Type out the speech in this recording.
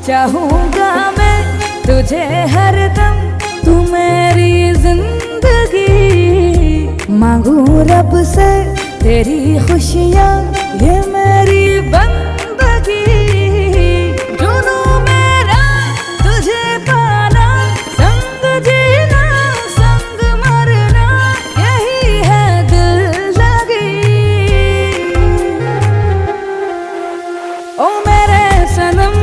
चाहूंगा मैं तुझे हरदम, तू मेरी जिंदगी। मांगू रब से तेरी खुशियाँ, ये मेरी बंदगी। जुनू मेरा तुझे पाना, संग जीना संग मरना, यही है दिल लगी। ओ मेरे सनम